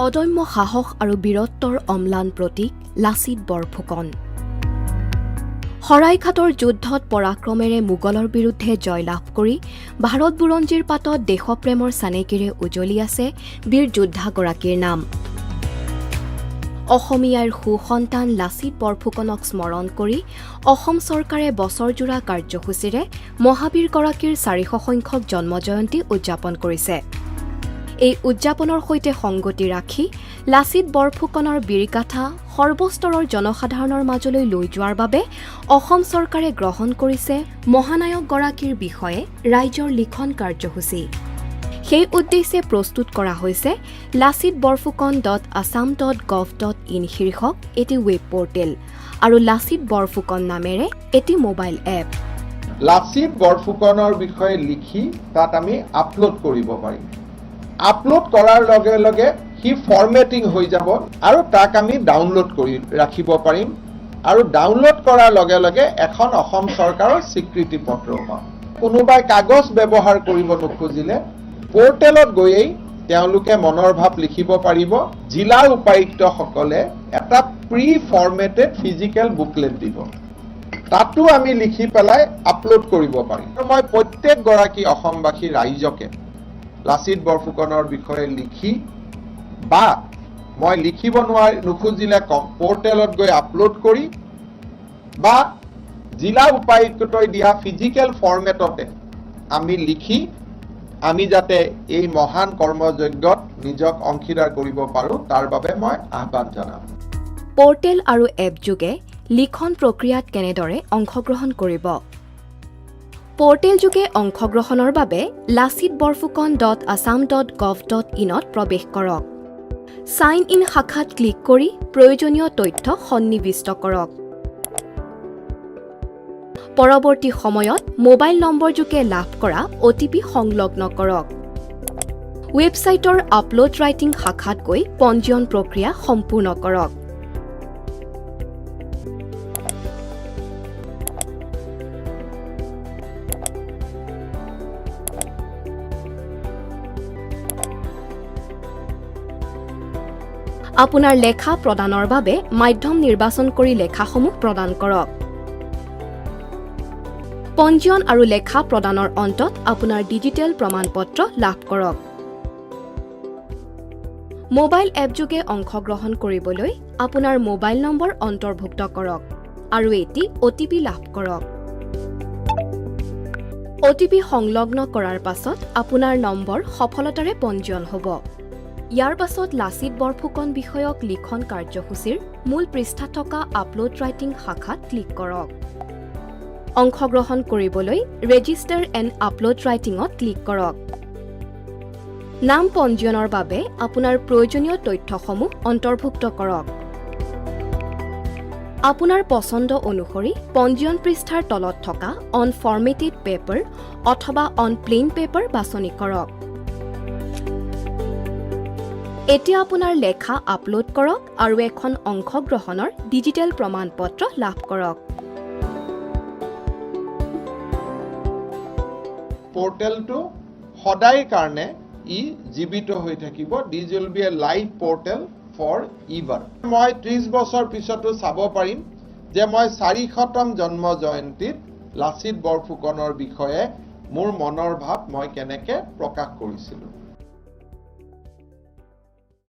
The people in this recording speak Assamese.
অদম্য সাহস আৰু বীৰত্বৰ অম্লান প্ৰতীক লাচিত বৰফুকন। শৰাইঘাটৰ যুদ্ধত পৰাক্ৰমেৰে মোগলৰ বিৰুদ্ধে জয়লাভ কৰি ভাৰত বুৰঞ্জীৰ পাতত দেশপ্ৰেমৰ চানেকিৰে উজ্বলি আছে বীৰ যোদ্ধাগৰাকীৰ নাম। অসমীয়াৰ সুসন্তান লাচিত বৰফুকনক স্মৰণ কৰি অসম চৰকাৰে বছৰজোৰা কাৰ্যসূচীৰে মহাবীৰগৰাকীৰ 400 সংখ্যক জন্মজয়ন্তী উদযাপন কৰিছে। এই উদযাপনৰ সৈতে সংগতি ৰাখি লাচিত বৰফুকনৰ বীৰগাথা সৰ্বস্তৰৰ জনসাধাৰণৰ মাজলৈ লৈ যোৱাৰ বাবে অসম চৰকাৰে গ্ৰহণ কৰিছে মহানায়কগৰাকীৰ বিষয়ে ৰাইজৰ লিখন কাৰ্যসূচী। সেই উদ্দেশ্যে প্ৰস্তুত কৰা হৈছে lachitborphukon.assam.gov.in শীৰ্ষক এটি ৱেব পৰ্টেল আৰু লাচিত বৰফুকন নামেৰে এটি মোবাইল এপ। লাচিত বৰফুকনৰ বিষয়ে লিখি তাত আমি আপলোড কৰিব পাৰিম। আপলোড কৰাৰ লগে লগে হি ফৰমেটিং হৈ যাব আৰু তাক আমি ডাউনলোড কৰি ৰাখিব পাৰিম আৰু ডাউনলোড কৰাৰ লগে লগে এখন অসম চৰকাৰৰ স্বীকৃতি পত্ৰ পাম। কোনোবাই কাগজ ব্যৱহাৰ কৰিব নোখোজিলে পৰ্টেলত গৈয়েই তেওঁলোকে মনৰ ভাৱ লিখিব পাৰিব। জিলাৰ উপায়ুক্তসকলে এটা প্ৰি ফৰমেটেড ফিজিকেল বুকলেট দিব, তাতো আমি লিখি পেলাই আপলোড কৰিব পাৰিম। মই প্ৰত্যেকগৰাকী অসমবাসী ৰাইজকে লাচিত বৰফুকনৰ বিষয়ে লিখি বা মই লিখিব নোখোজিলে পৰ্টেলত গৈ আপলোড কৰি বা জিলা উপায়ুক্তই দিয়া ফিজিকেল ফৰ্মেটতে আমি লিখি আমি যাতে এই মহান কৰ্মযজ্ঞত নিজক অংশীদাৰ কৰিব পাৰোঁ তাৰ বাবে মই আহ্বান জনাম। পৰ্টেল আৰু এপ যোগে লিখন প্ৰক্ৰিয়াত কেনেদৰে অংশগ্ৰহণ কৰিব? পৰ্টেল যোগে অংশগ্ৰহণৰ বাবে lachitborphukon.assam.gov.in প্ৰৱেশ কৰক। সাইন ইন শাখাত ক্লিক কৰি প্ৰয়োজনীয় তথ্য সন্নিৱিষ্ট কৰক। পৰৱৰ্তী সময়ত মোবাইল নম্বৰ যোগে লাভ কৰা OTP সংলগ্ন কৰক। ৱেবছাইটৰ আপলোড ৰাইটিং শাখাত গৈ পঞ্জীয়ন প্ৰক্ৰিয়া সম্পূৰ্ণ কৰক। আপোনাৰ লেখা প্ৰদানৰ বাবে মাধ্যম নিৰ্বাচন কৰি লেখাসমূহ প্ৰদান কৰক। পঞ্জীয়ন আৰু লেখা প্ৰদানৰ অন্তত আপোনাৰ ডিজিটেল প্ৰমাণপত্ৰ লাভ কৰক। মোবাইল এপ যোগে অংশগ্ৰহণ কৰিবলৈ আপোনাৰ মোবাইল নম্বৰ অন্তৰ্ভুক্ত কৰক আৰু এটি OTP লাভ কৰক। OTP সংলগ্ন কৰাৰ পাছত আপোনাৰ নম্বৰ সফলতাৰে পঞ্জীয়ন হ'ব। ইয়াৰ পাছত লাচিত বৰফুকন বিষয়ক লিখন কাৰ্যসূচীৰ মূল পৃষ্ঠাত থকা আপলোড ৰাইটিং শাখাত ক্লিক কৰক। অংশগ্ৰহণ কৰিবলৈ ৰেজিষ্টাৰ এণ্ড আপলোড ৰাইটিঙত ক্লিক কৰক। নাম পঞ্জীয়নৰ বাবে আপোনাৰ প্ৰয়োজনীয় তথ্যসমূহ অন্তৰ্ভুক্ত কৰক। আপোনাৰ পছন্দ অনুসৰি পঞ্জীয়ন পৃষ্ঠাৰ তলত থকা অন ফৰ্মেটেড পেপাৰ অথবা অন প্লেইন পেপাৰ বাছনি কৰক। এতিয়া আপোনাৰ লেখা আপলোড কৰক আৰু এখন অংশগ্ৰহণৰ ডিজিটেল প্ৰমাণপত্ৰ লাভ কৰক। পৰ্টেলটো সদায় কাৰণে ই জীৱিত হৈ থাকিব। This will be alive portal forever. মই 30 বছৰ পিছতো চাব পাৰিম যে মই 400তম জন্ম জয়ন্তীত লাচিত বৰফুকনৰ বিষয়ে মোৰ মনৰ ভাৱ মই কেনেকৈ প্ৰকাশ কৰিছিলোঁ।